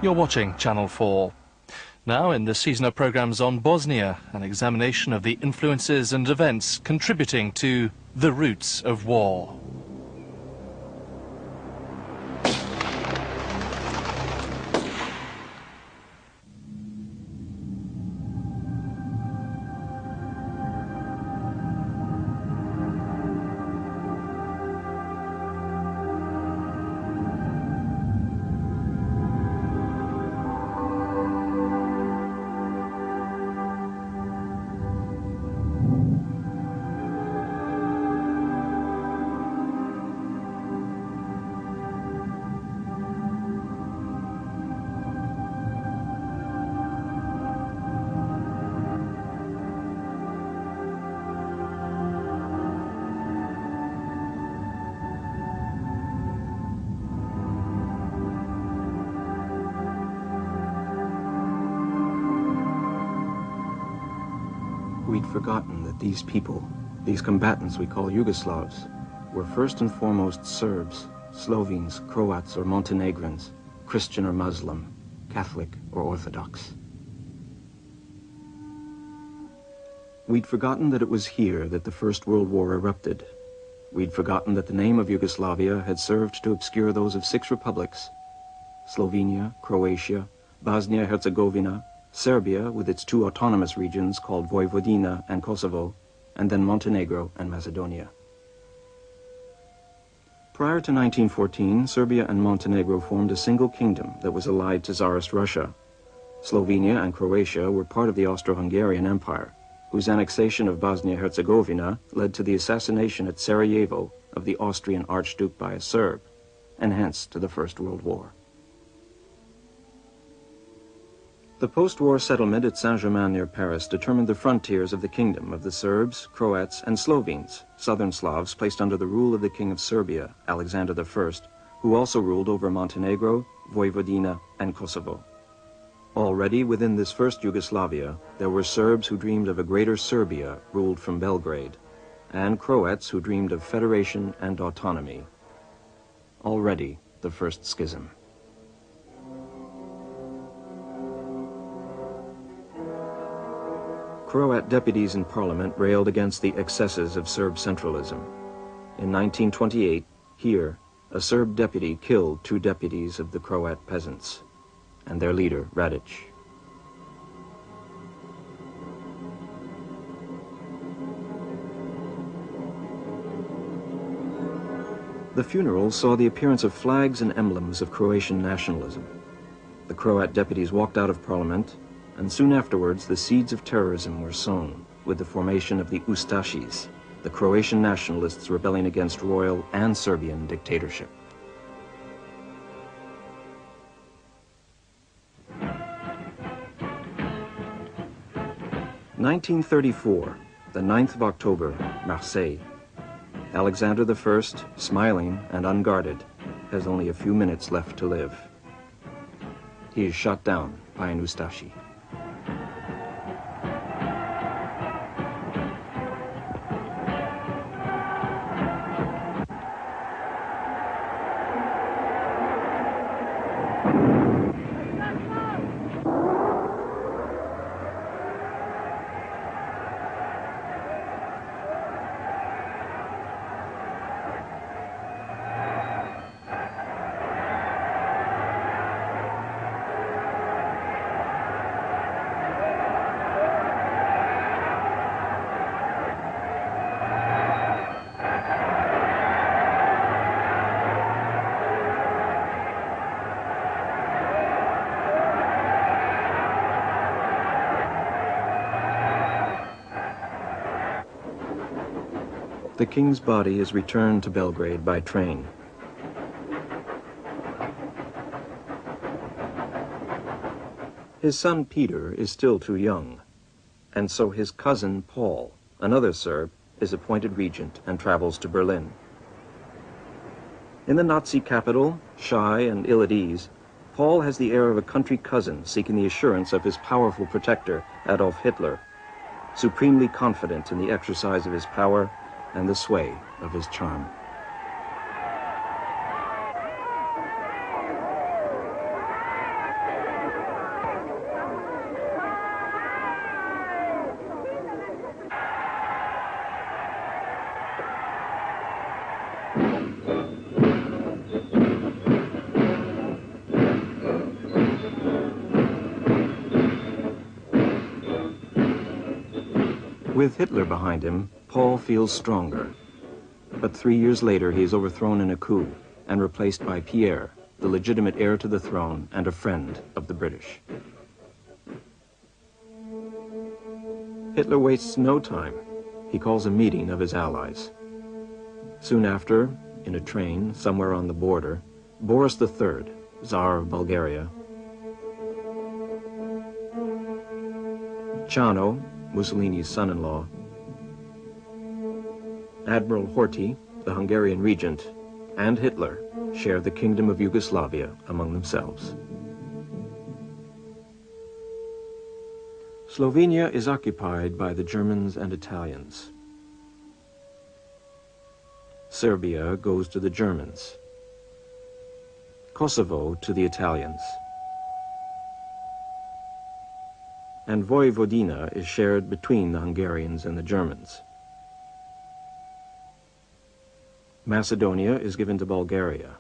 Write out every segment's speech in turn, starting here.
You're watching Channel 4. Now, in the season of programmes on Bosnia, an examination of the influences and events contributing to the roots of war. We'd forgotten that these people, these combatants we call Yugoslavs, were first and foremost Serbs, Slovenes, Croats or Montenegrins, Christian or Muslim, Catholic or Orthodox. We'd forgotten that it was here that the First World War erupted. We'd forgotten that the name of Yugoslavia had served to obscure those of 6 republics: Slovenia, Croatia, Bosnia-Herzegovina, Serbia with its 2 autonomous regions called Vojvodina and Kosovo, and then Montenegro and Macedonia. Prior to 1914, Serbia and Montenegro formed a single kingdom that was allied to Tsarist Russia. Slovenia and Croatia were part of the Austro-Hungarian Empire, whose annexation of Bosnia-Herzegovina led to the assassination at Sarajevo of the Austrian Archduke by a Serb, and hence to the First World War. The post-war settlement at Saint-Germain near Paris determined the frontiers of the kingdom of the Serbs, Croats, and Slovenes, southern Slavs placed under the rule of the King of Serbia, Alexander I, who also ruled over Montenegro, Vojvodina, and Kosovo. Already within this first Yugoslavia, there were Serbs who dreamed of a greater Serbia ruled from Belgrade, and Croats who dreamed of federation and autonomy. Already the first schism. Croat deputies in parliament railed against the excesses of Serb centralism. In 1928, here, a Serb deputy killed 2 deputies of the Croat peasants, and their leader, Radic. The funeral saw the appearance of flags and emblems of Croatian nationalism. The Croat deputies walked out of parliament, and soon afterwards the seeds of terrorism were sown with the formation of the Ustašis, the Croatian nationalists rebelling against royal and Serbian dictatorship. In 1934, the 9th of October, Marseille. Alexander I, smiling and unguarded, has only a few minutes left to live. He is shot down by an Ustaši. The king's body is returned to Belgrade by train. His son Peter is still too young, and so his cousin Paul, another Serb, is appointed regent and travels to Berlin. In the Nazi capital, shy and ill at ease, Paul has the air of a country cousin seeking the assurance of his powerful protector, Adolf Hitler, supremely confident in the exercise of his power and the sway of his charm. With Hitler behind him, Paul feels stronger. But 3 years later, he is overthrown in a coup and replaced by Pierre, the legitimate heir to the throne and a friend of the British. Hitler wastes no time. He calls a meeting of his allies. Soon after, in a train somewhere on the border, Boris III, Tsar of Bulgaria, Chano, Mussolini's son-in-law, Admiral Horthy, the Hungarian regent, and Hitler share the Kingdom of Yugoslavia among themselves. Slovenia is occupied by the Germans and Italians. Serbia goes to the Germans. Kosovo to the Italians. And Vojvodina is shared between the Hungarians and the Germans. Macedonia is given to Bulgaria.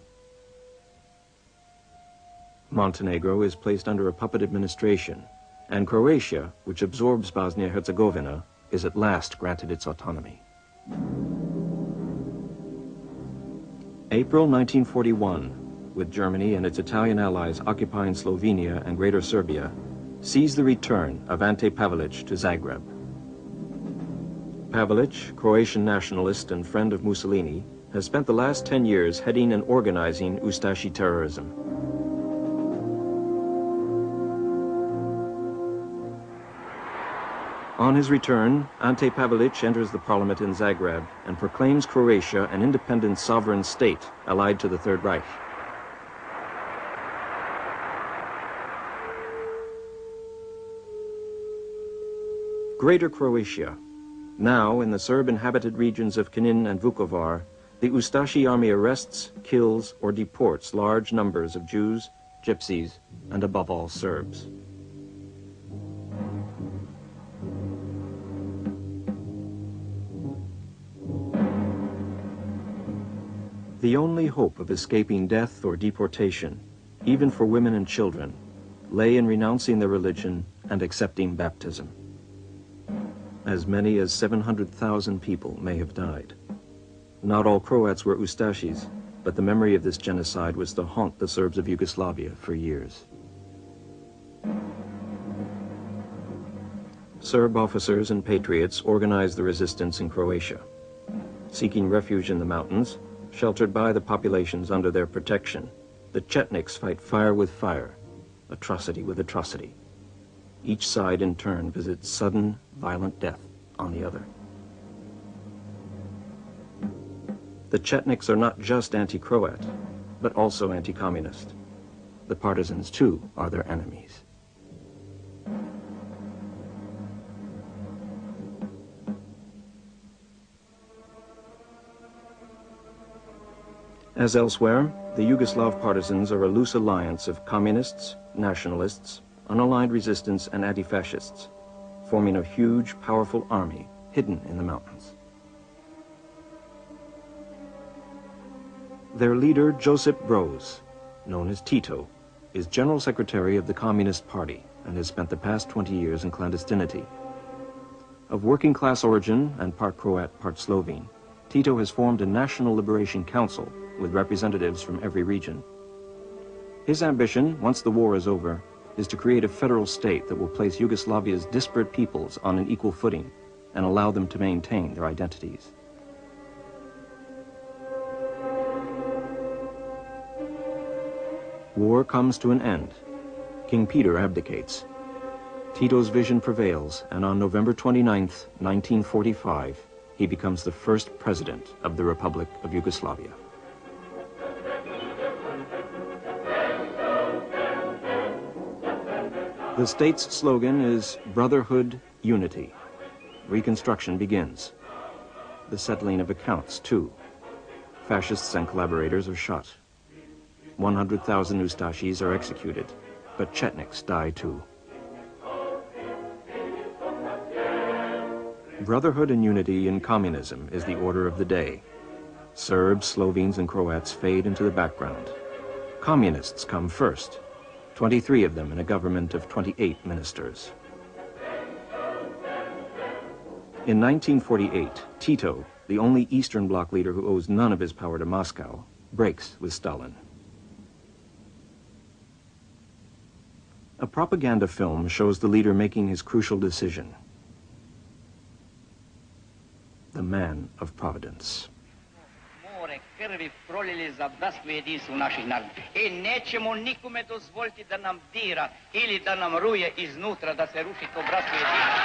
Montenegro is placed under a puppet administration, and Croatia, which absorbs Bosnia-Herzegovina, is at last granted its autonomy. April 1941, with Germany and its Italian allies occupying Slovenia and Greater Serbia, sees the return of Ante Pavelić to Zagreb. Pavelić, Croatian nationalist and friend of Mussolini, has spent the last 10 years heading and organizing Ustashi terrorism. On his return, Ante Pavelić enters the parliament in Zagreb and proclaims Croatia an independent sovereign state allied to the Third Reich. Greater Croatia. Now, in the Serb-inhabited regions of Knin and Vukovar, the Ustashi army arrests, kills, or deports large numbers of Jews, Gypsies, and above all Serbs. The only hope of escaping death or deportation, even for women and children, lay in renouncing their religion and accepting baptism. As many as 700,000 people may have died. Not all Croats were Ustashis, but the memory of this genocide was to haunt the Serbs of Yugoslavia for years. Serb officers and patriots organized the resistance in Croatia. Seeking refuge in the mountains, sheltered by the populations under their protection, the Chetniks fight fire with fire, atrocity with atrocity. Each side in turn visits sudden, violent death on the other. The Chetniks are not just anti-Croat, but also anti-communist. The partisans, too, are their enemies. As elsewhere, the Yugoslav partisans are a loose alliance of communists, nationalists, unaligned resistance, and anti-fascists, forming a huge, powerful army hidden in the mountains. Their leader, Josip Broz, known as Tito, is General Secretary of the Communist Party and has spent the past 20 years in clandestinity. Of working-class origin and part Croat, part Slovene, Tito has formed a National Liberation Council with representatives from every region. His ambition, once the war is over, is to create a federal state that will place Yugoslavia's disparate peoples on an equal footing and allow them to maintain their identities. War comes to an end. King Peter abdicates. Tito's vision prevails, and on November 29th, 1945, he becomes the first president of the Republic of Yugoslavia. The state's slogan is Brotherhood, Unity. Reconstruction begins. The settling of accounts, too. Fascists and collaborators are shot. 100,000 Ustashis are executed, but Chetniks die too. Brotherhood and unity in communism is the order of the day. Serbs, Slovenes, and Croats fade into the background. Communists come first, 23 of them in a government of 28 ministers. In 1948, Tito, the only Eastern Bloc leader who owes none of his power to Moscow, breaks with Stalin. A propaganda film shows the leader making his crucial decision. The man of Providence. More krvi prolili za bratstvo i jedinstvo naših naroda. I nećemo nikome dozvoliti da nam dira ili da nam ruje iznutra da se ruši to bratstvo i jedinstvo.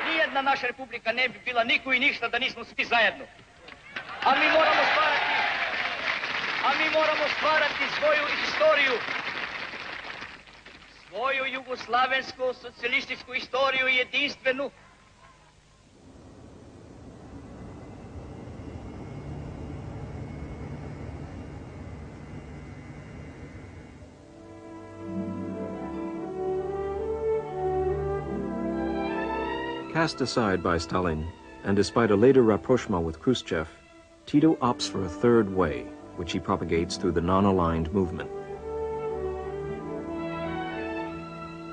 Nijedna naša republika ne bi bila niko i ništa da nismo svi zajedno. A mi moramo stvarati svoju istoriju. Svoju jugoslavensku socijalističku istoriju jedinstvenu. Cast aside by Stalin, and despite a later rapprochement with Khrushchev, Tito opts for a third way, which he propagates through the non-aligned movement.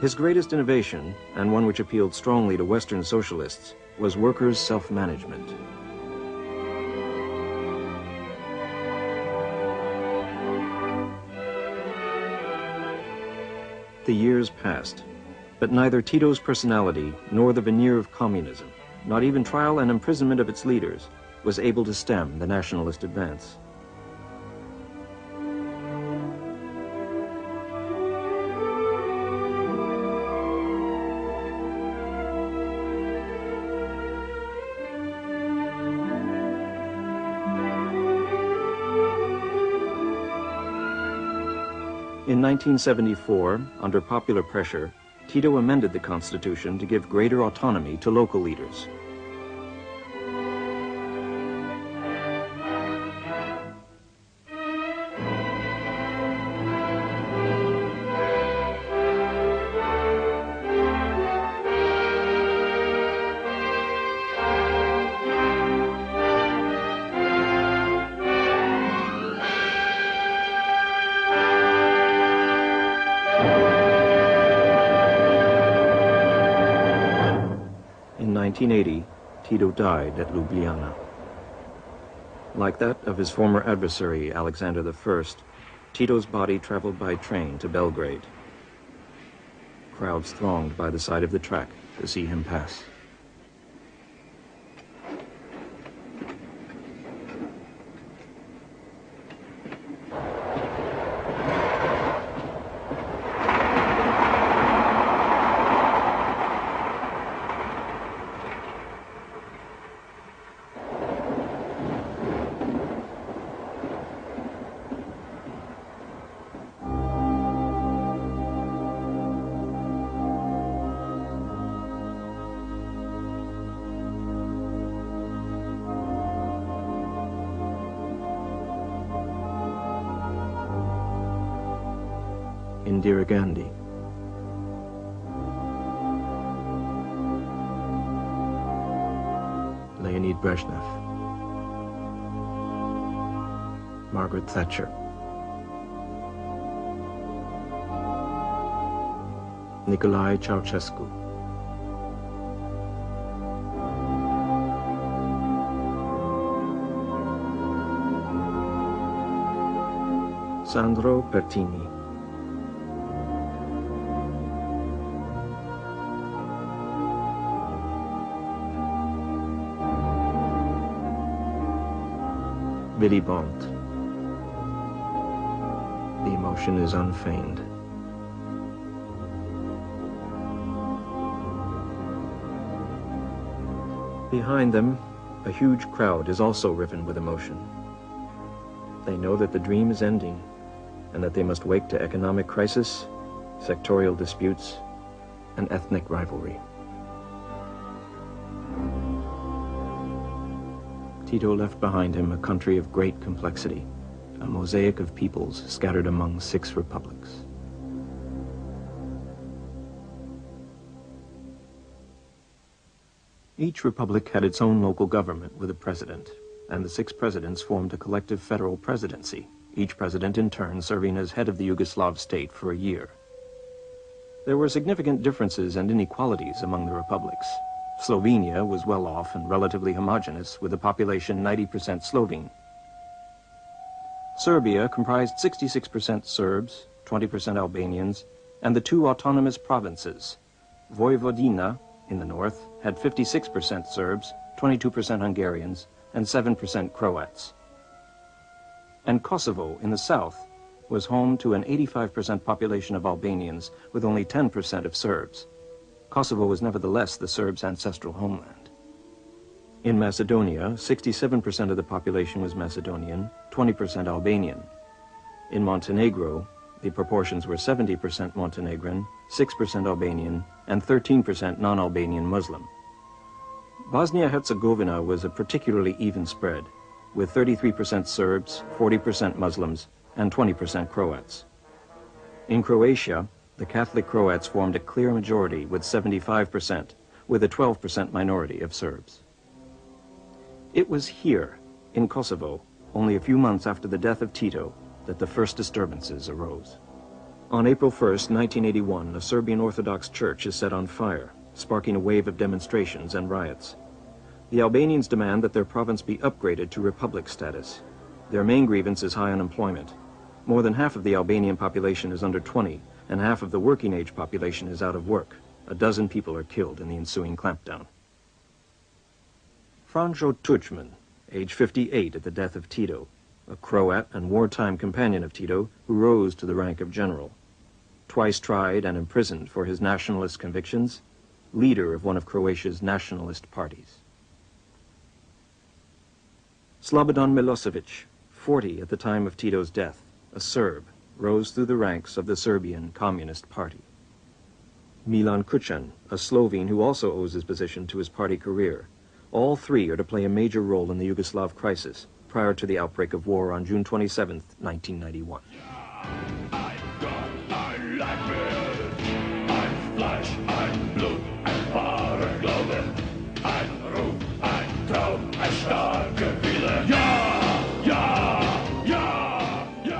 His greatest innovation, and one which appealed strongly to Western socialists, was workers' self-management. The years passed, but neither Tito's personality nor the veneer of communism, not even trial and imprisonment of its leaders, was able to stem the nationalist advance. In 1974, under popular pressure, Tito amended the Constitution to give greater autonomy to local leaders. In 1980, Tito died at Ljubljana. Like that of his former adversary, Alexander I, Tito's body traveled by train to Belgrade. Crowds thronged by the side of the track to see him pass. Indira Gandhi. Leonid Brezhnev. Margaret Thatcher. Nicolae Ceausescu. Sandro Pertini. Willy Brandt. The emotion is unfeigned. Behind them, a huge crowd is also riven with emotion. They know that the dream is ending, and that they must wake to economic crisis, sectorial disputes, and ethnic rivalry. Tito left behind him a country of great complexity, a mosaic of peoples scattered among 6 republics. Each republic had its own local government with a president, and the 6 presidents formed a collective federal presidency, each president in turn serving as head of the Yugoslav state for a year. There were significant differences and inequalities among the republics. Slovenia was well off and relatively homogeneous, with a population 90% Slovene. Serbia comprised 66% Serbs, 20% Albanians, and the 2 autonomous provinces. Vojvodina, in the north, had 56% Serbs, 22% Hungarians, and 7% Croats. And Kosovo, in the south, was home to an 85% population of Albanians with only 10% of Serbs. Kosovo was nevertheless the Serbs' ancestral homeland. In Macedonia, 67% of the population was Macedonian, 20% Albanian. In Montenegro, the proportions were 70% Montenegrin, 6% Albanian, and 13% non-Albanian Muslim. Bosnia-Herzegovina was a particularly even spread, with 33% Serbs, 40% Muslims, and 20% Croats. In Croatia, the Catholic Croats formed a clear majority with 75%, with a 12% minority of Serbs. It was here, in Kosovo, only a few months after the death of Tito, that the first disturbances arose. On April 1st, 1981, a Serbian Orthodox church is set on fire, sparking a wave of demonstrations and riots. The Albanians demand that their province be upgraded to republic status. Their main grievance is high unemployment. More than half of the Albanian population is under 20, and half of the working age population is out of work. A dozen people are killed in the ensuing clampdown. Franjo Tuđman, age 58 at the death of Tito, a Croat and wartime companion of Tito who rose to the rank of general. Twice tried and imprisoned for his nationalist convictions, leader of one of Croatia's nationalist parties. Slobodan Milosevic, 40 at the time of Tito's death, a Serb, rose through the ranks of the Serbian Communist Party. Milan Kucan, a Slovene who also owes his position to his party career. All 3 are to play a major role in the Yugoslav crisis prior to the outbreak of war on June 27, 1991.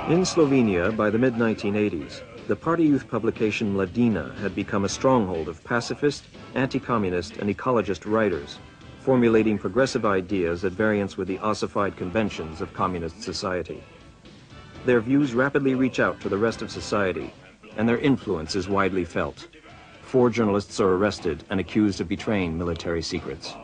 In Slovenia, by the mid-1980s, the party youth publication Mladina had become a stronghold of pacifist, anti-communist, and ecologist writers, formulating progressive ideas at variance with the ossified conventions of communist society. Their views rapidly reach out to the rest of society, and their influence is widely felt. 4 journalists are arrested and accused of betraying military secrets.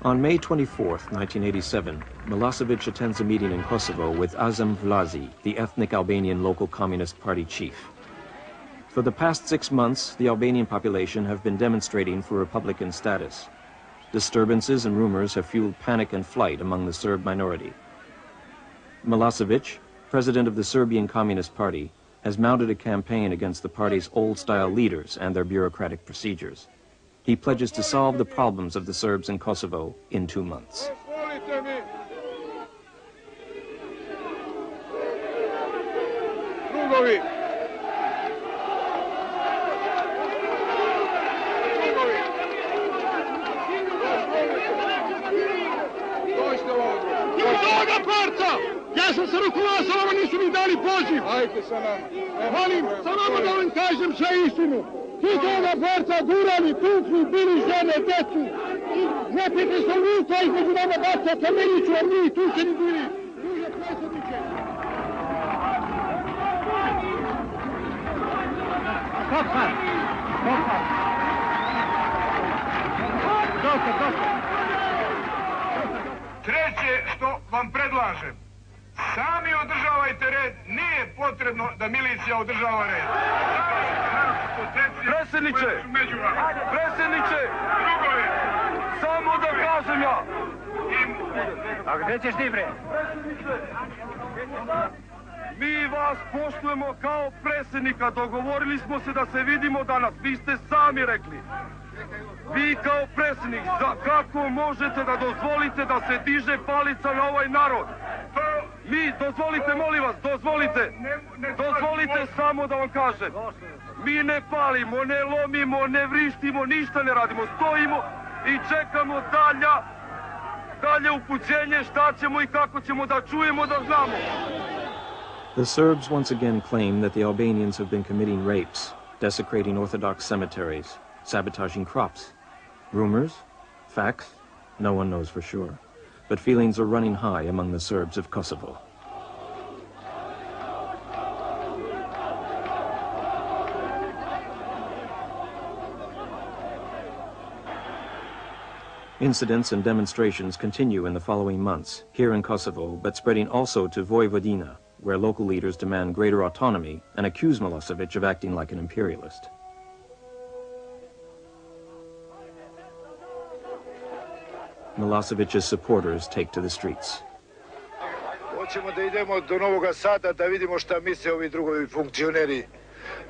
On May 24, 1987, Milosevic attends a meeting in Kosovo with Azem Vlasi, the ethnic Albanian local Communist Party chief. For the past 6 months, the Albanian population have been demonstrating for Republican status. Disturbances and rumors have fueled panic and flight among the Serb minority. Milosevic, president of the Serbian Communist Party, has mounted a campaign against the party's old-style leaders and their bureaucratic procedures. He pledges to solve the problems of the Serbs in Kosovo in 2 months. Ja sam se rukovao sa vama, nisu mi dali poziv. Ajde sa nama. Molim, sa vama da vam kažem sve istinu. Titova borca gurali, tukli, bili žene, decu. Neprijatelj su Vika između nama baca kameniću, a mi tučeni bili. Druže predsjedniče. Stop. Dosta. Treće što vam predlažem, sami održavajte red, nije potrebno da milicija održava red. Predsjedniče, samo da kažem ja. A gdje ćeš ti, bre? Mi vas poštujemo kao predsjednika, dogovorili smo se da se vidimo danas, vi ste sami rekli. Vi kao predsjednik, kako možete da dozvolite da se diže palica na ovaj narod? To Mi, dozvolite, molim vas, dozvolite samo da vam kažem. Mi ne palimo, ne lomimo, ne vrištimo, ništa ne radimo. Stojimo i čekamo dalje upućenje, šta ćemo i kako ćemo da čujemo, da znamo. The Serbs once again claim that the Albanians have been committing rapes, desecrating Orthodox cemeteries, sabotaging crops. Rumors? Facts? No one knows for sure. But feelings are running high among the Serbs of Kosovo. Incidents and demonstrations continue in the following months, here in Kosovo, but spreading also to Vojvodina, where local leaders demand greater autonomy and accuse Milosevic of acting like an imperialist. Milosevic's supporters take to the streets. Hoćemo da idemo do Novoga Sada da vidimo šta misle ovi drugovi funkcioneri.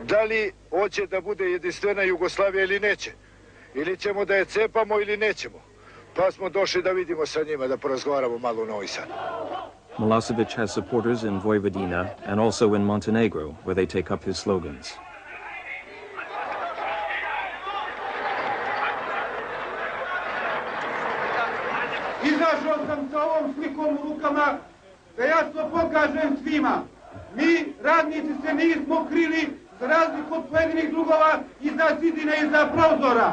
Da li hoće da bude jedinstvena Jugoslavija ili neće? Ili ćemo da je cepamo ili nećemo? Pa smo došli da vidimo sa njima, da porazgovaramo malo u Novi Sad. Milosevic has supporters in Vojvodina and also in Montenegro, where they take up his slogans. Izašao sam sa ovom slikom u rukama da jasno pokažem svima. Mi, radnici, se nismo krili za razliku od pojedinih drugova iza zidine, iza prozora.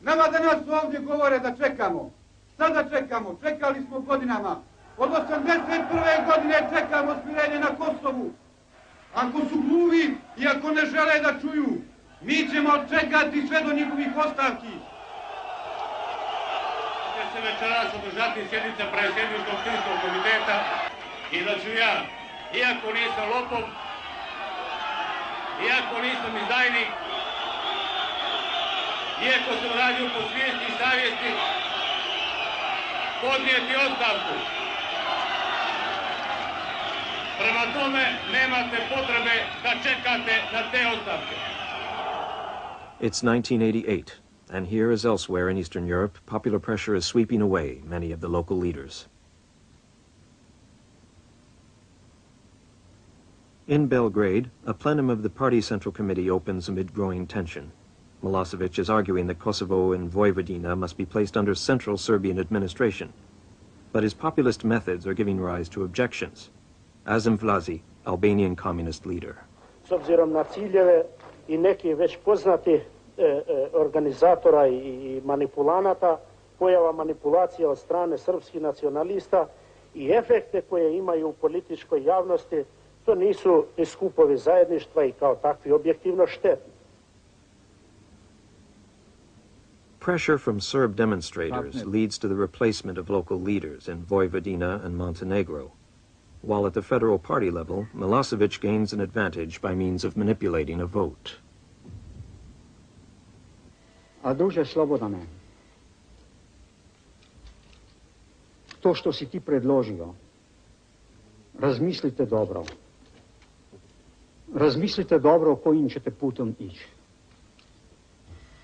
Nama danas ovdje govore da čekamo. Sada čekamo, čekali smo godinama. Od 81. godine čekamo smirenje na Kosovu. Ako su gluvi i ako ne žele da čuju, mi ćemo čekati sve do njihovih ostavki. Se večeras održati sjednica predsjedničkog Krimskog komiteta i da ću ja, iako nisam lopov, iako nisam izdajnik, iako sam radio po svijesti i savjesti, podnijeti ostavku. Prema tome nemate potrebe da čekate na te ostavke. It's 1988. And here, as elsewhere in Eastern Europe, popular pressure is sweeping away many of the local leaders. In Belgrade, a plenum of the Party Central Committee opens amid growing tension. Milosevic is arguing that Kosovo and Vojvodina must be placed under central Serbian administration. But his populist methods are giving rise to objections. Azem Vlasi, Albanian communist leader. S obzirom na ciljeve I neki već poznati organizatora I manipulanata, pojava manipulacija od strane srpskih nacionalista I efekte koje imaju u političkoj javnosti, to nisu ni skupovi zajedništva I kao takvi objektivno štetni. Pressure from Serb demonstrators leads to the replacement of local leaders in Vojvodina and Montenegro, while at the federal party level, Milosevic gains an advantage by means of manipulating a vote. A druže Slobodane, to što si ti predložio, razmislite dobro. Razmislite dobro kojim ćete putom ići.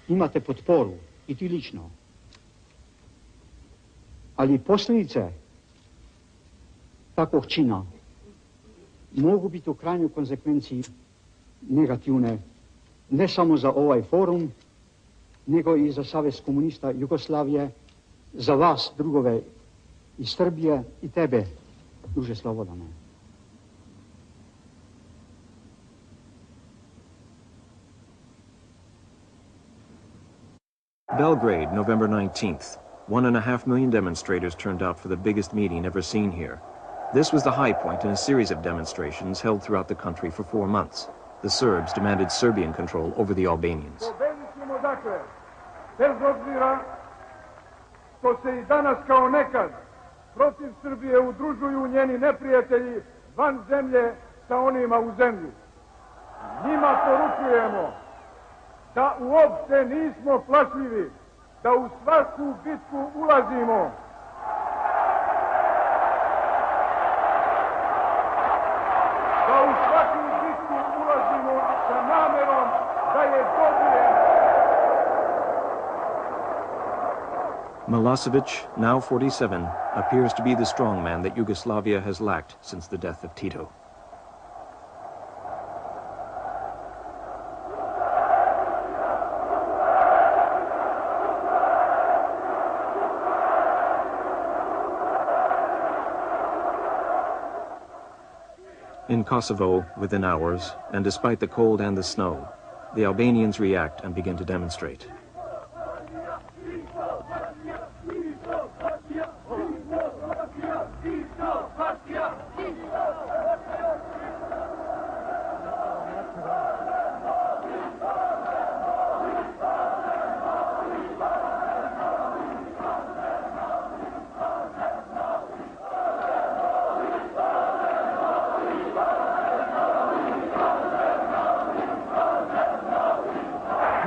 Imate potporu, I ti lično. Ali posljedice takvog čina mogu biti u krajnjoj konsekvenciji negativne, ne samo za ovaj forum, nego I za Savez komunista Jugoslavije, za vas, drugove iz Srbije I tebe, druže Slobodane. Belgrade, November 19th. 1.5 million demonstrators turned out for the biggest meeting ever seen here. This was the high point in a series of demonstrations held throughout the country for 4 months. The Serbs demanded Serbian control over the Albanians. Dakle, bez obzira što se I danas kao nekad protiv Srbije udružuju njeni neprijatelji van zemlje sa onima u zemlji. Njima poručujemo da uopšte nismo plašljivi, da u svaku bitku ulazimo. Da u svaku bitku ulazimo sa namerom da je dobijemo. Milosevic, now 47, appears to be the strongman that Yugoslavia has lacked since the death of Tito. In Kosovo, within hours, and despite the cold and the snow, the Albanians react and begin to demonstrate.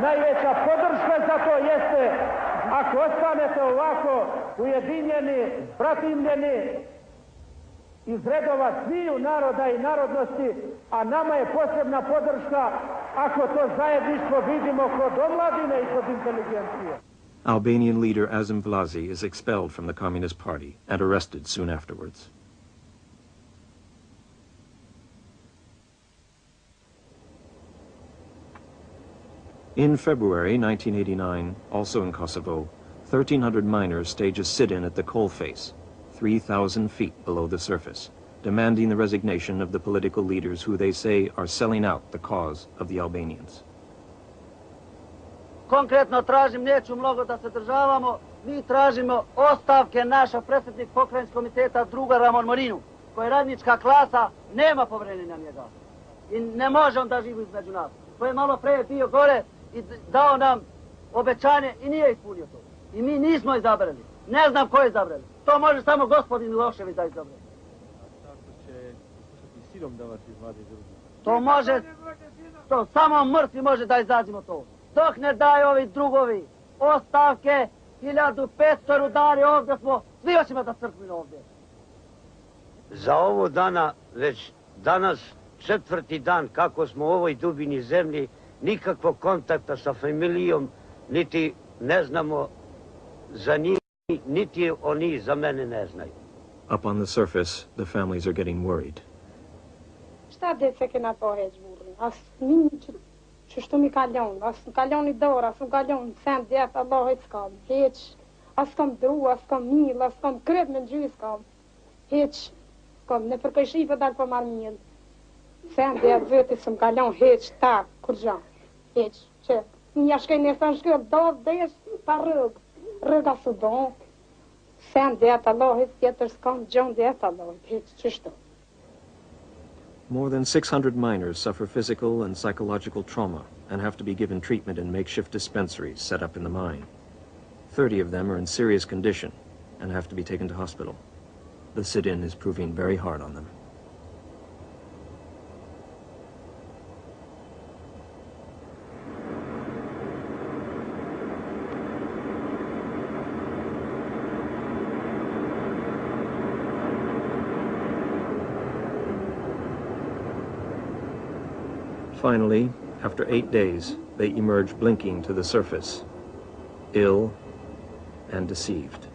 Najveća podrška za to jeste ako ostanete ovako ujedinjeni, bratimljeni iz redova sviju naroda i narodnosti, a nama je posebna podrška ako to zajedništvo vidimo kod omladine i kod inteligencije. Albanian leader Azim Vlasi is expelled from the Communist Party and arrested soon afterwards. In February 1989, also in Kosovo, 1,300 miners stage a sit-in at the coalface, 3,000 feet below the surface, demanding the resignation of the political leaders who they say are selling out the cause of the Albanians. Konkretno tražim, neću mnogo da se državamo, mi tražimo ostavke naša predsjednik pokrajinskog komiteta druga Ramon Morinu, koja radnička klasa nema povjerenja na njega i ne može on da živi između nas. Koji je malo pre bio gore i dao nam obećanje i nije ispunio to. I mi nismo izabrali. Ne znam ko je izabrali. To može samo gospodin Milošević da izabrali. To može, to samo mrtvi može da izađemo to. Dok ne daju ovi drugovi ostavke, 1500 rudari ovdje smo, svi hoćemo da crkvimo ovdje. Za ovo dana, već danas 4. dan kako smo u ovoj dubini zemlji, nikakvog kontakta sa familijom, niti ne znamo za njih, niti oni za mene ne znaju. Up on the surface, the families are getting worried. Šta dece ke na to hezburli? As min që mi kalon, as kalon I dorë, as kalon sen djetë, Allah s'kam, heq, as kam dru, as kam mil, as kam kryp me gjys kam, heq, kam, në përkëshive dal për marrë mil, sen djetë vëti së më kalon, heq, ta, kur gjan, heq, që, një shkej nësë në shkëll, do desh, pa rëga së don, sen djetë, Allah tjetër s'kam, gjon djetë, Allah, heq, qështu. More than 600 miners suffer physical and psychological trauma and have to be given treatment in makeshift dispensaries set up in the mine. 30 of them are in serious condition and have to be taken to hospital. The sit-in is proving very hard on them. Finally, after 8 days, they emerge blinking to the surface, ill and deceived.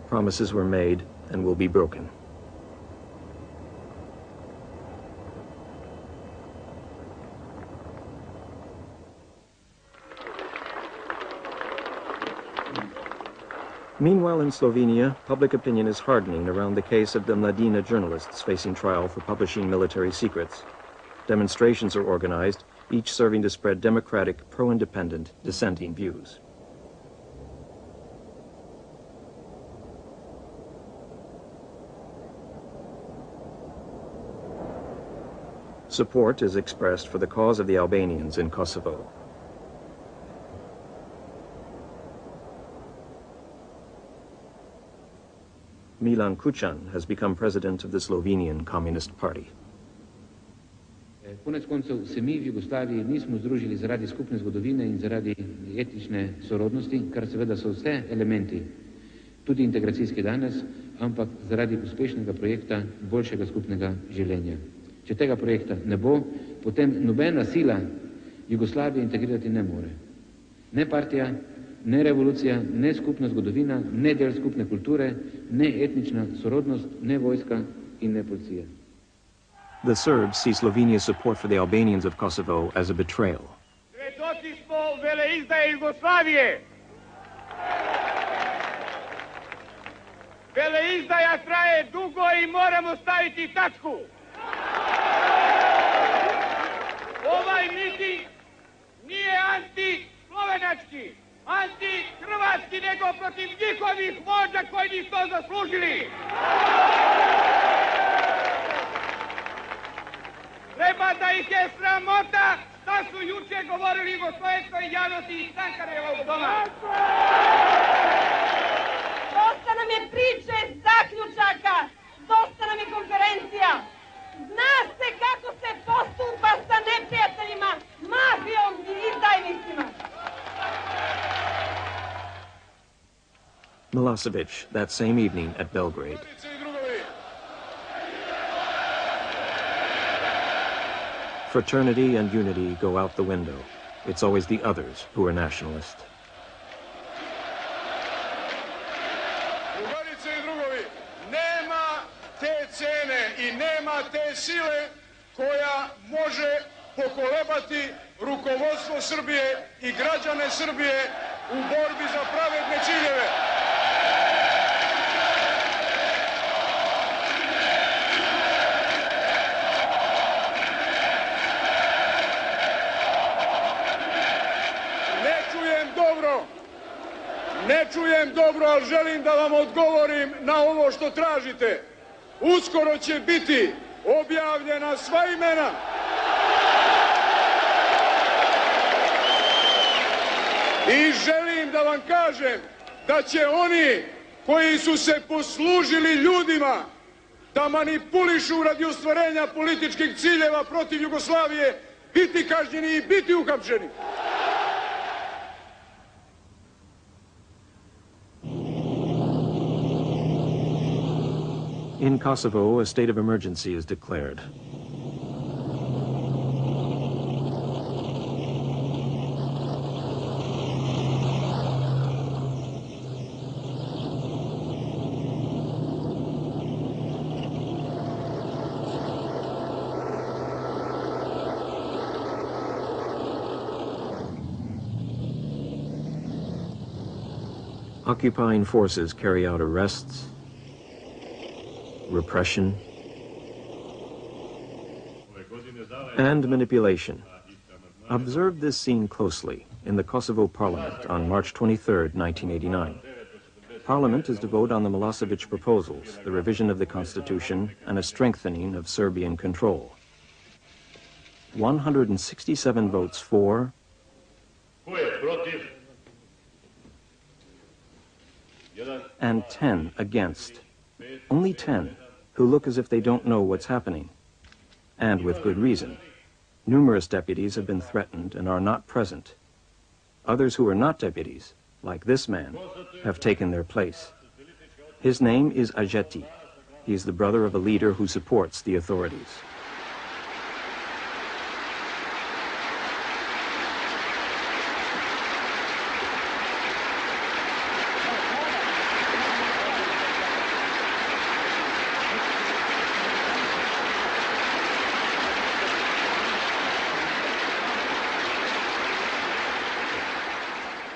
Promises were made and will be broken. Meanwhile, in Slovenia, public opinion is hardening around the case of the Mladina journalists facing trial for publishing military secrets. Demonstrations are organized, each serving to spread democratic, pro-independent, dissenting views. Support is expressed for the cause of the Albanians in Kosovo. Milan Kucan has become president of the Slovenian Communist Party. Konec koncev se mi v Jugoslaviji nismo združili zaradi skupne zgodovine in zaradi etnične sorodnosti, kar seveda so vse elementi, tudi integracijski danes, ampak zaradi uspešnega projekta boljšega skupnega življenja. Če tega projekta ne bo, potem nobena sila Jugoslavije integrirati ne more. Ne partija, ne revolucija, ne skupna zgodovina, ne del skupne kulture, ne etnična sorodnost, ne vojska in ne policija. The Serbs see Slovenia's support for the Albanians of Kosovo as a betrayal. Svedoci smo veleizdaje Jugoslavije. Veleizdaja traje dugo i moramo staviti tačku. Ovaj miting nije anti-slovenački, anti-hrvatski, nego protiv njihovih vođa koji nisu to zaslužili. Treba da ih je sramota šta su juče govorili jugoslovenskoj javnosti iz Sankarevog doma. Dosta nam je priče, zaključaka, dosta nam je konferencija. Zna se kako se postupa sa neprijateljima, mafijom i izdajnicima. Milosevic, that same evening at Belgrade. Fraternity and unity go out the window. It's always the others who are nationalist. Drugarice i drugovi, nema te cene i nema te sile koja može pokolebati rukovodstvo Srbije i građane Srbije u borbi za pravedne ciljeve. Ne čujem dobro, ali želim da vam odgovorim na ovo što tražite. Uskoro će biti objavljena sva imena. I želim da vam kažem da će oni koji su se poslužili ljudima da manipulišu radi ostvarenja političkih ciljeva protiv Jugoslavije biti kažnjeni i biti uhapšeni. In Kosovo, a state of emergency is declared. Occupying forces carry out arrests, repression, and manipulation. Observe this scene closely in the Kosovo Parliament on March 23, 1989. Parliament is to vote on the Milosevic proposals, the revision of the Constitution, and a strengthening of Serbian control. 167 votes for, and 10 against. Only 10 who look as if they don't know what's happening. And with good reason. Numerous deputies have been threatened and are not present. Others who are not deputies, like this man, have taken their place. His name is Ajeti. He is the brother of a leader who supports the authorities.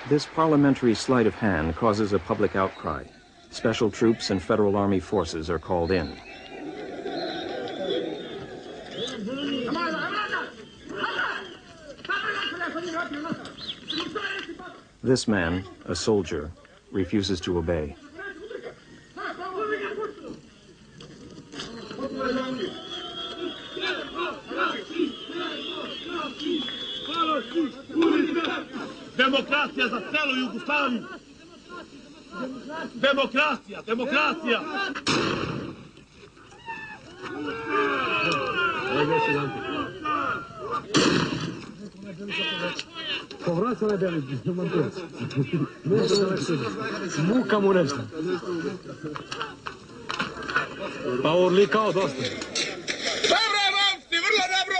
This parliamentary sleight of hand causes a public outcry. Special troops and Federal Army forces are called in. This man, a soldier, refuses to obey. Demokracija za celu Jugoslaviju. Demokracija, demokracija. Povraća nebeli, muka mu nešto. Pa urlikao dosta. Dobro, momci, vrlo dobro!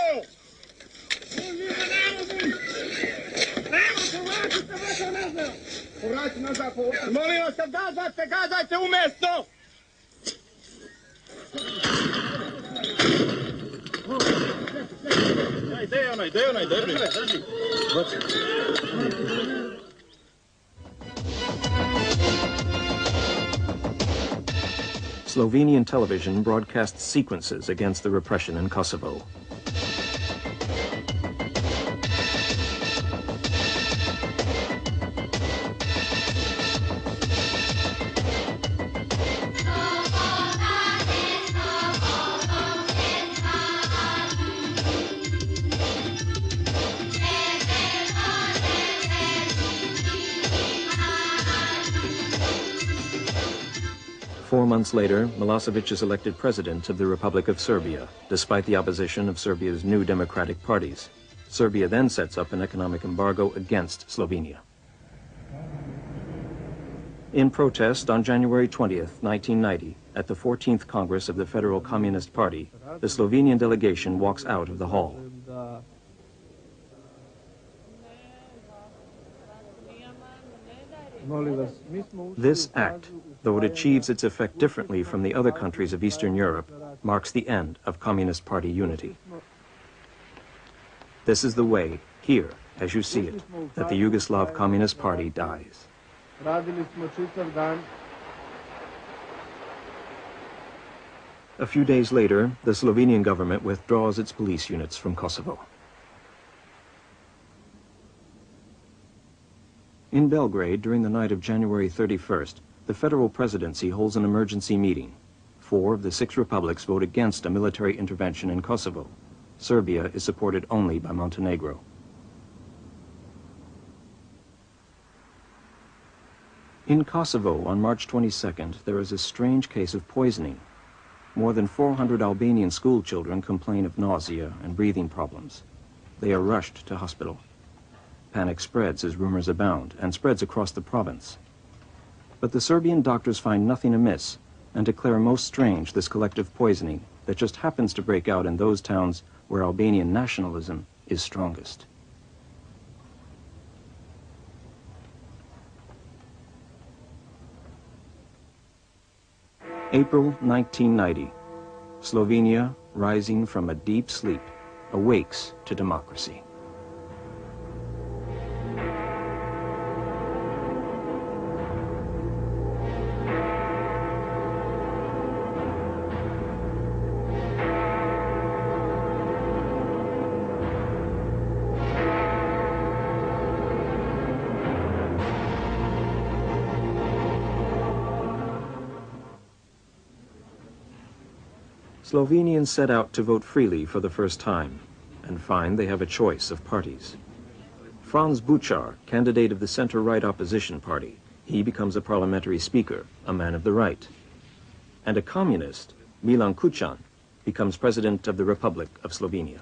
Molim vas, kad gazajte umjesto! Slovenian television broadcasts sequences against the repression in Kosovo. Four months later, Milosevic is elected president of the Republic of Serbia, despite the opposition of Serbia's new democratic parties. Serbia then sets up an economic embargo against Slovenia. In protest, on January 20th, 1990, at the 14th Congress of the Federal Communist Party, the Slovenian delegation walks out of the hall. This act, though it achieves its effect differently from the other countries of Eastern Europe, marks the end of Communist Party unity. This is the way, here, as you see it, that the Yugoslav Communist Party dies. A few days later, the Slovenian government withdraws its police units from Kosovo. In Belgrade, during the night of January 31st, the federal presidency holds an emergency meeting. 4 of the 6 republics vote against a military intervention in Kosovo. Serbia is supported only by Montenegro. In Kosovo, on March 22nd, there is a strange case of poisoning. More than 400 Albanian school children complain of nausea and breathing problems. They are rushed to hospital. Panic spreads as rumors abound and spreads across the province. But the Serbian doctors find nothing amiss and declare most strange this collective poisoning that just happens to break out in those towns where Albanian nationalism is strongest. April 1990. Slovenia, rising from a deep sleep, awakes to democracy. Slovenians set out to vote freely for the first time and find they have a choice of parties. Franz Buchar, candidate of the center-right opposition party, he becomes a parliamentary speaker, a man of the right. And a communist, Milan Kucan, becomes president of the Republic of Slovenia.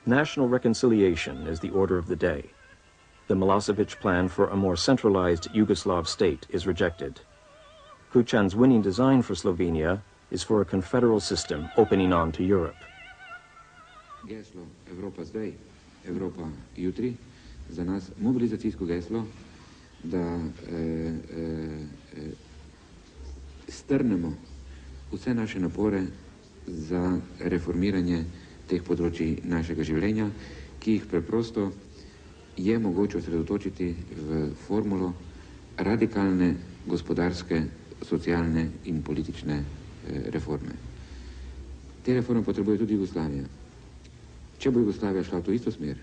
National reconciliation is the order of the day. The Milosevic plan for a more centralized Yugoslav state is rejected. Kucan's winning design for Slovenia is for a confederal system opening on to Europe. Geslo Evropa zdaj, Evropa jutri, za nas mobilizacijsko geslo, da strnemo vse naše napore za reformiranje teh področij našega življenja, ki jih preprosto je mogoče osredotočiti v formulo radikalne gospodarske, socialne in politične reforme. Te reforme potrebuje tudi Jugoslavija. Če bo Jugoslavija šla v to isto smer,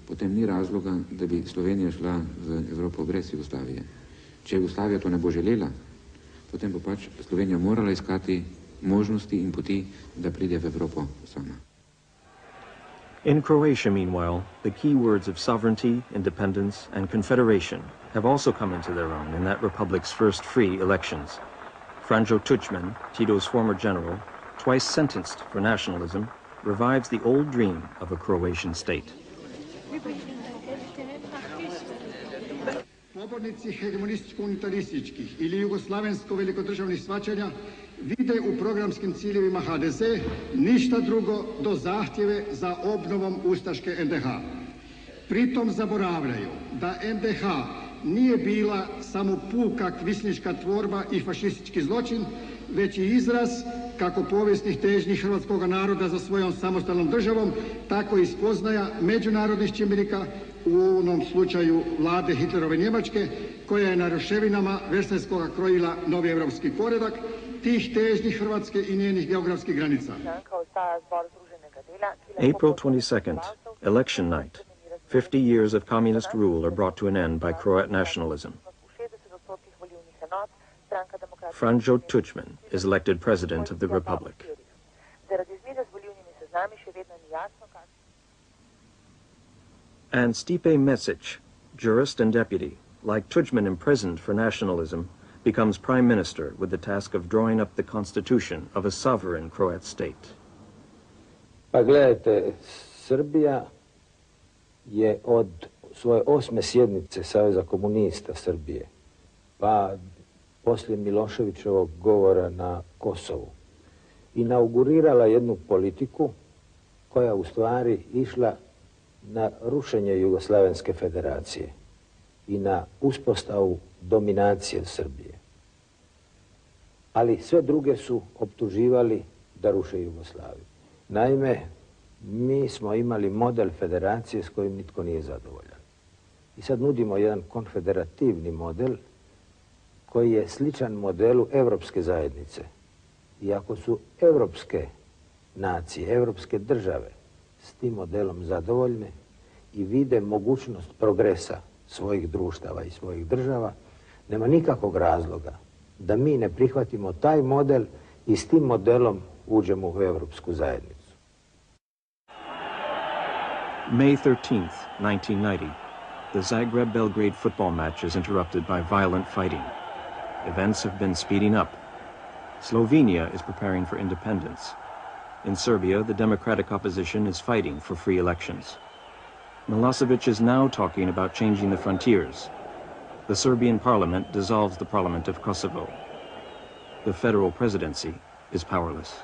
potem ni razloga, da bi Slovenija šla v Evropo brez Jugoslavije. Če Jugoslavija to ne bo želela, potem bo pač Slovenija morala iskati možnosti in poti, da pride v Evropo sama. In Croatia, meanwhile, the key words of sovereignty, independence, and confederation have also come into their own in that republic's first free elections. Franjo Tuđman, Tito's former general, twice sentenced for nationalism, revives the old dream of a Croatian state. Pobornici hegemonističko-unitarističkih ili jugoslavensko-velikodržavnih shvaćanja vide u programskim ciljevima HDZ ništa drugo do zahtjeve za obnovom ustaške NDH. Pritom zaboravljaju da NDH nije bila samo puka kvislinška tvorba i fašistički zločin, već i izraz kako povijesnih težnji hrvatskog naroda za svojom samostalnom državom, tako i spoznaja međunarodnih čimbenika, u ovom slučaju vlade Hitlerove Njemačke, koja je na ruševinama Versajskoga krojila novi evropski poredak, tih težnji Hrvatske i njenih geografskih granica. April 22nd, election night. 50 years of communist rule are brought to an end by Croat nationalism. Franjo Tuđman is elected president of the republic. And Stipe Mesic, jurist and deputy, like Tuđman imprisoned for nationalism, becomes prime minister with the task of drawing up the constitution of a sovereign Croat state. Pa gledajte, Srbija je od svoje 8. sjednice Saveza komunista Srbije, pa poslije Miloševićevog govora na Kosovu, inaugurirala jednu politiku koja u stvari išla na rušenje Jugoslavenske federacije i na uspostavu dominacije Srbije. Ali sve druge su optuživali da ruše Jugoslaviju. Naime, mi smo imali model federacije s kojim nitko nije zadovoljan. I sad nudimo jedan konfederativni model koji je sličan modelu Evropske zajednice. I ako su evropske nacije, evropske države s tim modelom zadovoljne i vide mogućnost progresa svojih društava i svojih država, nema nikakvog razloga da mi ne prihvatimo taj model i s tim modelom uđemo u Evropsku zajednicu. May 13th, 1990. The Zagreb-Belgrade football match is interrupted by violent fighting. Events have been speeding up. Slovenia is preparing for independence. In Serbia, the democratic opposition is fighting for free elections. Milosevic is now talking about changing the frontiers. The Serbian parliament dissolves the parliament of Kosovo. The federal presidency is powerless.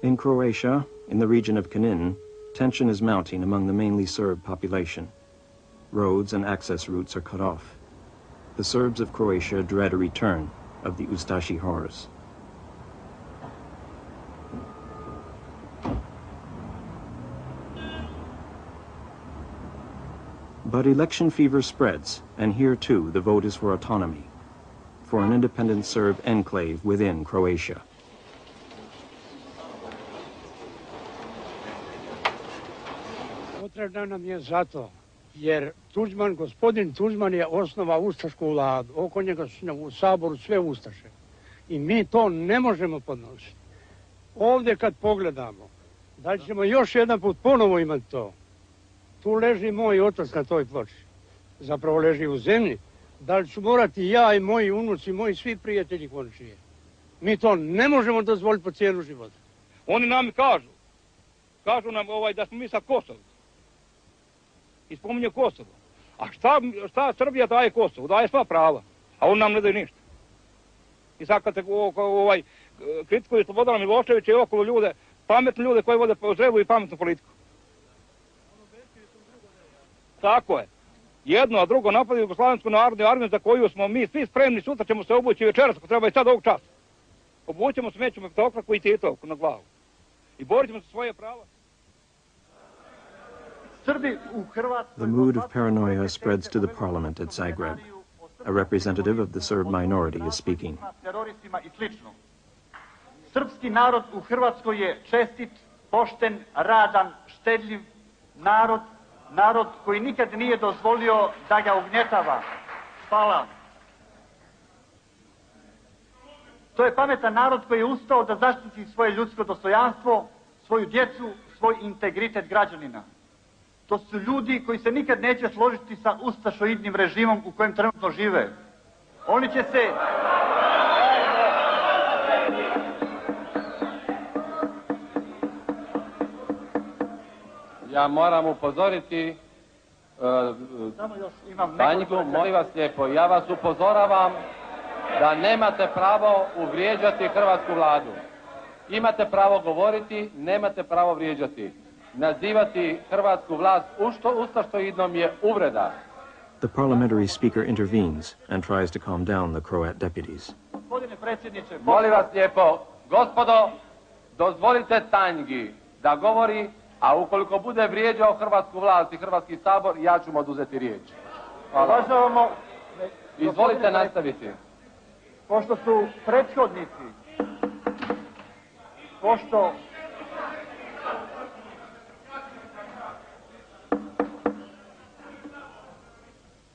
In Croatia, in the region of Knin, tension is mounting among the mainly Serb population. Roads and access routes are cut off. The Serbs of Croatia dread a return of the Ustashi horrors. But election fever spreads, and here too the vote is for autonomy, for an independent Serb enclave within Croatia. Potrebno nam je zato, jer gospodin Tuđman je osnovao ustašku vladu, oko njega su u Saboru sve ustaše. I mi to ne možemo podnositi. Ovdje kad pogledamo, da ćemo još jedan put ponovo imati to. Tu leži moj otac na toj ploči. Zapravo leži u zemlji. Da li ću morati ja i moji unuci, moji svi prijatelji končije. Mi to ne možemo dozvoliti po cijenu života. Oni nam kažu nam da smo mi sa Kosovom. I spominje Kosovo. A šta Srbija daje Kosovu? Daje sva prava. A oni nam ne daju ništa. I sad kad kritikuju Slobodana Miloševića i okolo ljude, pametne ljude koji vode zrelu i pametnu politiku. Tako je. Jedno, a drugo napadaju Jugoslavensku narodnu armiju za koju smo mi svi spremni, sutra ćemo se obući večeras, ako treba i sad ovog časa. Obućemo, smećemo petokraku i titovku na glavu. I borit ćemo se svoje prava. The mood of paranoia spreads to the parliament at Zagreb. A representative of the Serb minority is speaking. Srpski narod u Hrvatskoj je čestit, pošten, radan, štedljiv narod, narod koji nikad nije dozvolio da ga ugnjetava. Hvala. To je pametan narod koji je ustao da zaštiti svoje ljudsko dostojanstvo, svoju djecu, svoj integritet građanina. To su ljudi koji se nikad neće složiti sa ustašoidnim režimom u kojem trenutno žive. Oni će se... Ja moram upozoriti Tanjku, molim vas lijepo, ja vas upozoravam da nemate pravo uvrijeđati hrvatsku vladu. Imate pravo govoriti, nemate pravo vrijeđati. Nazivati hrvatsku vlast ustašoidnom je uvreda. The parliamentary speaker intervenes and tries to calm down the Croat deputies. Molim vas lijepo, gospodo, dozvolite Tanjgi da govori, a ukoliko bude vrijeđao hrvatsku vlast i Hrvatski sabor, ja ću mu oduzeti riječ. Hvala. Izvolite nastaviti. Pošto su prethodnici, pošto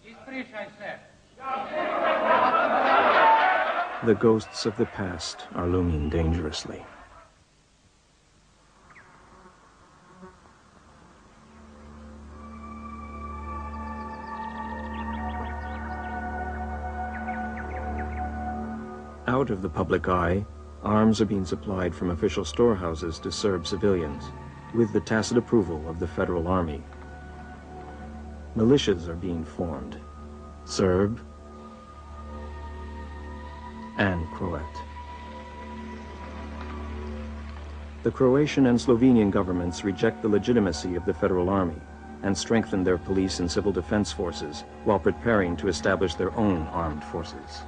Ispričaj se. The ghosts of the past are looming dangerously. Out of the public eye, arms are being supplied from official storehouses to Serb civilians, with the tacit approval of the Federal Army. Militias are being formed, Serb and Croat. The Croatian and Slovenian governments reject the legitimacy of the Federal Army and strengthen their police and civil defense forces while preparing to establish their own armed forces.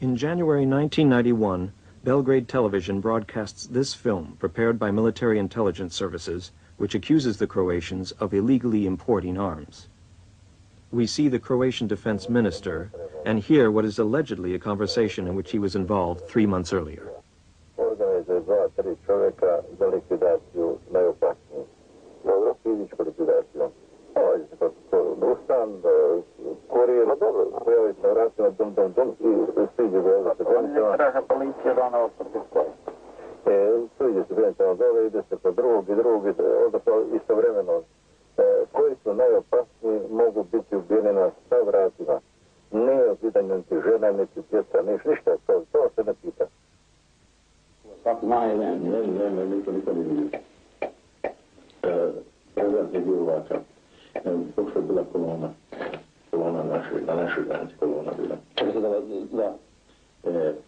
In January 1991, Belgrade Television broadcasts this film prepared by military intelligence services, which accuses the Croatians of illegally importing arms. We see the Croatian defense minister and hear what is allegedly a conversation in which he was involved 3 months earlier. Organizuje 2-3 čovjeka za likvidaciju najopasnijih. Dobro, fizičku likvidaciju. Ustan, kurijer, pojavi se na vratima, dum, i stiđe do ovdje se granicama. Ne traža policija da ona otvrdi koje. Stiđe se granicama dole, ide se po drugog, odnosno istovremeno. Koji su najopasniji mogu biti ubijeni na 100 vratima. Nije u pitanju niti žena, niti djeca, ništa, to se ne pita. Zna jedan, niko ne vidio. Prezident je bio ovakav. Pošto je bila kolona na našoj granici kolona bila. Da.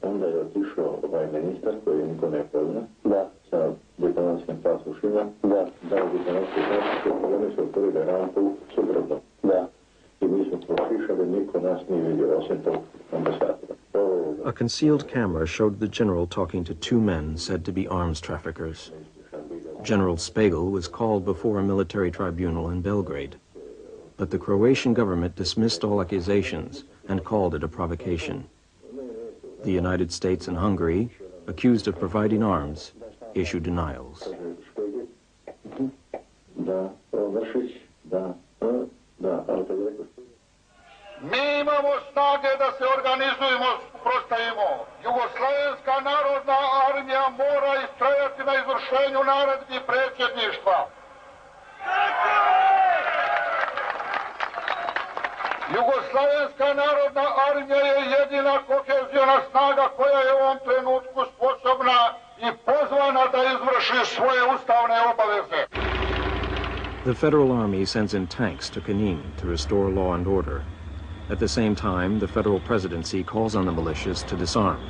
Onda je otišao ministar koji niko ne pozna. Da. Sa diplomatskim pasošima. Da. Dao diplomatske pasoše, oni su otvorili rampu suprotno. Da. I mi smo prošišali, niko nas nije vidio, osim tog ambasadora. A concealed camera showed the general talking to 2 men said to be arms traffickers. General Spagel was called before a military tribunal in Belgrade, but the Croatian government dismissed all accusations and called it a provocation. The United States and Hungary, accused of providing arms, issue denials. Mi imamo snage da se organizujemo, prostavimo. Jugoslavenska narodna armija mora istrajati na izvršenju naredbi predsjedništva. Jugoslavenska narodna armija je jedina kohezijona snaga koja je u ovom trenutku sposobna i pozvana da izvrši svoje ustavne obaveze. The Federal Army sends in tanks to Knin to restore law and order. At the same time, the federal presidency calls on the militias to disarm.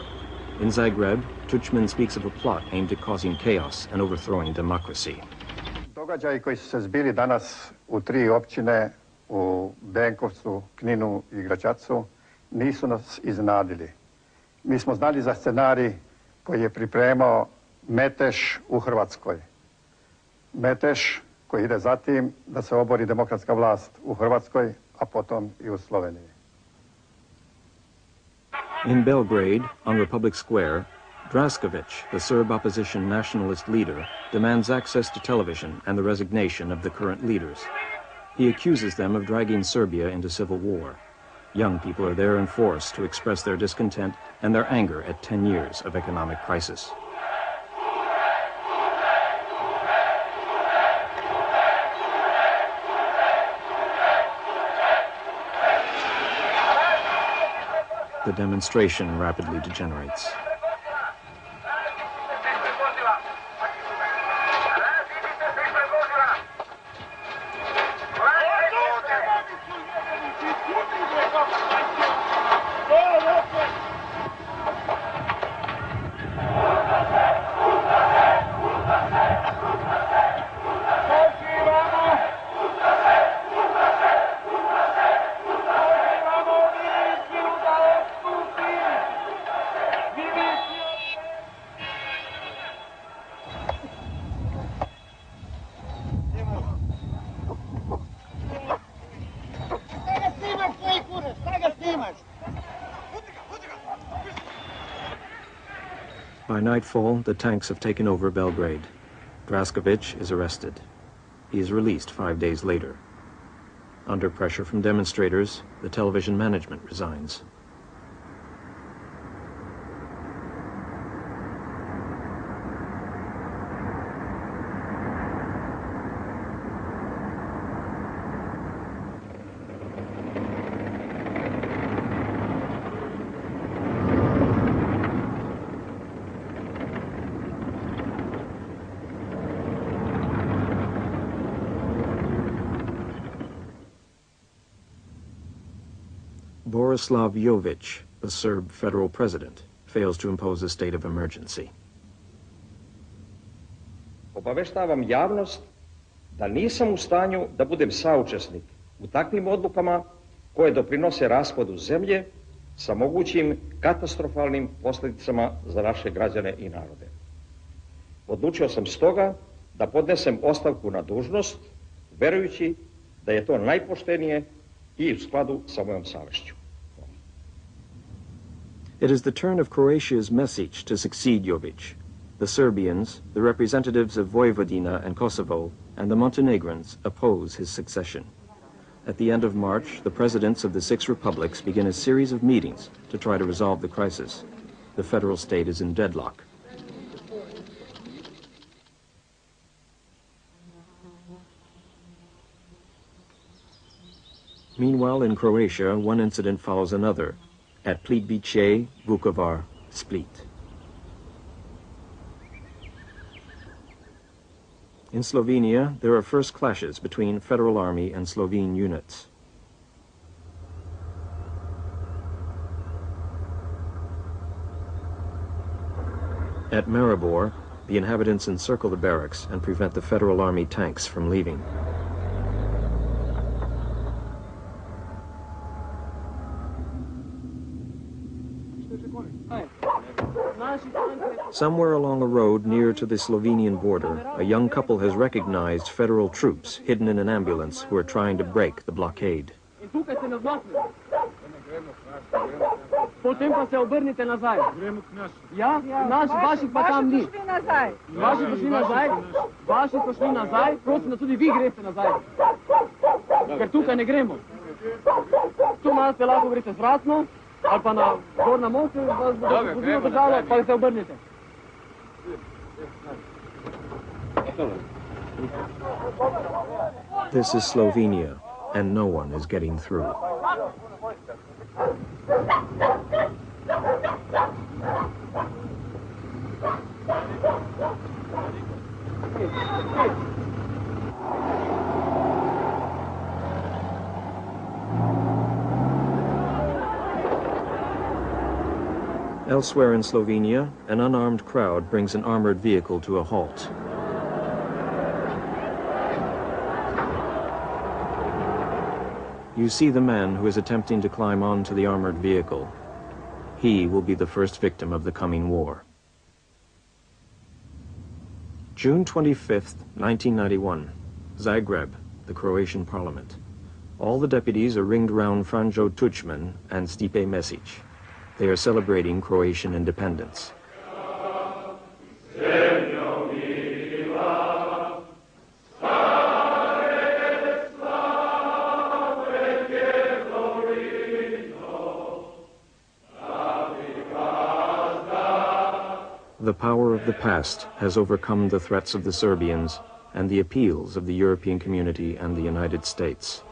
In Zagreb, Tuđman speaks of a plot aimed at causing chaos and overthrowing democracy. Događaji koji su se zbili danas u 3 općine, u Benkovcu, Kninu i Gračacu, nisu nas iznenadili. Mi smo znali za scenarij koji je pripremao metež u Hrvatskoj. Metež koji ide za tim da se obori demokratska vlast u Hrvatskoj, a potom i u Sloveniji. In Belgrade, on Republic Square, Draskovic, the Serb opposition nationalist leader, demands access to television and the resignation of the current leaders. He accuses them of dragging Serbia into civil war. Young people are there in force to express their discontent and their anger at 10 years of economic crisis. The demonstration rapidly degenerates. By nightfall, the tanks have taken over Belgrade. Draskovic is arrested. He is released 5 days later. Under pressure from demonstrators, the television management resigns. Borislav Jovic, the Serb federal president, fails to impose a state of emergency. Obaveštavam javnost da nisam u stanju da budem saučesnik u takvim odlukama koje doprinose raspadu zemlje sa mogućim katastrofalnim posljedicama za naše građane i narode. Odlučio sam stoga da podnesem ostavku na dužnost, verujući da je to najpoštenije i u skladu sa mojom savješću. It is the turn of Croatia's Mesic to succeed Jovic. The Serbians, the representatives of Vojvodina and Kosovo, and the Montenegrins oppose his succession. At the end of March, the presidents of the 6 republics begin a series of meetings to try to resolve the crisis. The federal state is in deadlock. Meanwhile, in Croatia, one incident follows another. At Plitvice, Vukovar, Split. In Slovenia, there are first clashes between Federal Army and Slovene units. At Maribor, the inhabitants encircle the barracks and prevent the Federal Army tanks from leaving. Somewhere along a road near to the Slovenian border, a young couple has recognized federal troops hidden in an ambulance who are trying to break the blockade. Potem pa se obrnite nazaj. Ja, naši, vaših pa tam ni. Vaši so šli nazaj, vaši so šli nazaj, prosim, da tudi vi greste nazaj. Ker tukaj ne gremo. Tu malo se lahko greste zvratno, ali pa na gor na most, vas bo držalo, pa se obrnite. This is Slovenia, and no one is getting through. Elsewhere in Slovenia, an unarmed crowd brings an armored vehicle to a halt. You see the man who is attempting to climb onto the armored vehicle. He will be the first victim of the coming war. June 25th, 1991, Zagreb, the Croatian parliament. All the deputies are ringed round Franjo Tuđman and Stipe Mesic. They are celebrating Croatian independence. The power of the past has overcome the threats of the Serbians and the appeals of the European community and the United States.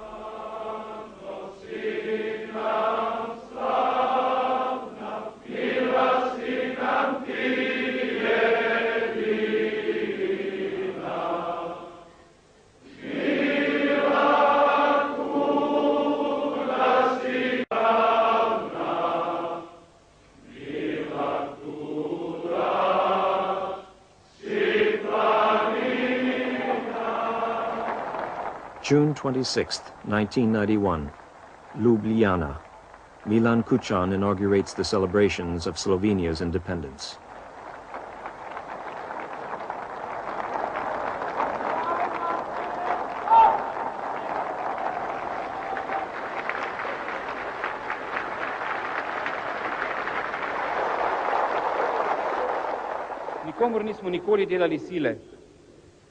June 26, 1991, Ljubljana. Milan Kučan inaugurates the celebrations of Slovenia's independence. Nikomor nismo nikoli delali sile.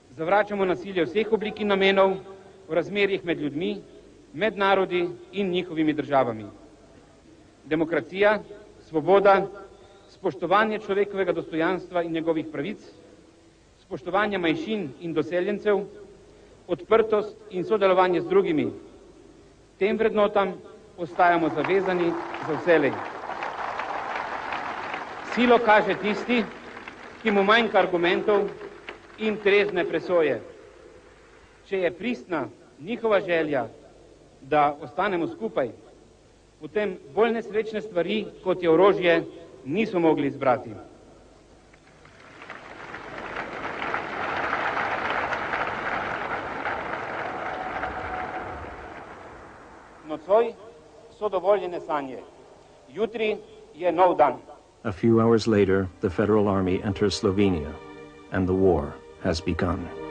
Zavračamo nasilje vseh oblik in namenov v razmerjih med ljudmi, med narodi in njihovimi državami. Demokracija, svoboda, spoštovanje človekovega dostojanstva in njegovih pravic, spoštovanje manjšin in doseljencev, odprtost in sodelovanje z drugimi. Tem vrednotam ostajamo zavezani za vselej. Silo kaže tisti, ki mu manjka argumentov in trezne presoje. Če je pristna njihova želja, da ostanemo skupaj, potem bolj nesrečne stvari, kot je orožje, niso mogli izbrati. Nocoj so dovoljene sanje. Jutri je nov dan. A few hours later, the Federal Army enters Slovenia, and the war has begun.